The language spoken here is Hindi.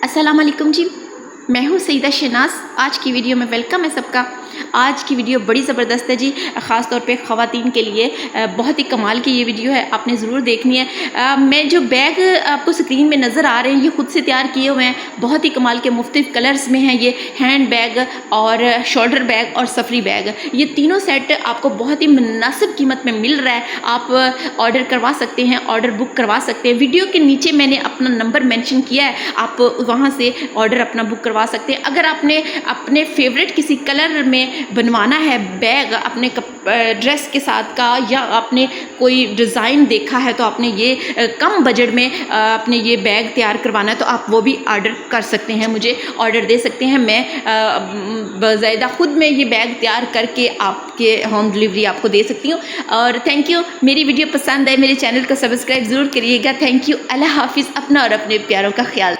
अस्सलाम वालेकुम जी, मैं हूँ सईदा शहनाज। आज की वीडियो में वेलकम है सबका। आज की वीडियो बड़ी ज़बरदस्त है जी, ख़ास तौर पे ख़वातीन के लिए बहुत ही कमाल की ये वीडियो है, आपने ज़रूर देखनी है। मैं जो बैग आपको स्क्रीन में नज़र आ रहे हैं ये ख़ुद से तैयार किए हुए हैं, बहुत ही कमाल के मुख्तलिफ़ कलर्स में हैं। ये हैंड बैग और शोल्डर बैग और सफ़री बैग, ये तीनों सेट आपको बहुत ही मुनासिब कीमत में मिल रहा है। आप ऑर्डर करवा सकते हैं, ऑर्डर बुक करवा सकते हैं। वीडियो के नीचे मैंने अपना नंबर मेंशन किया है, आप वहाँ से ऑर्डर अपना बुक करवा सकते हैं। अगर आपने अपने फेवरेट किसी कलर में बनवाना है बैग अपने ड्रेस के साथ का, या आपने कोई डिज़ाइन देखा है तो आपने ये कम बजट में आपने ये बैग तैयार करवाना है तो आप वो भी ऑर्डर कर सकते हैं, मुझे ऑर्डर दे सकते हैं। मैं बाज़ायदा ख़ुद में ये बैग तैयार करके आपके होम डिलीवरी आपको दे सकती हूँ। और थैंक यू। मेरी वीडियो पसंद आए मेरे चैनल को सब्सक्राइब ज़रूर करिएगा। Thank you. अल्लाह हाफिज़। अपना और अपने प्यारों का ख्याल।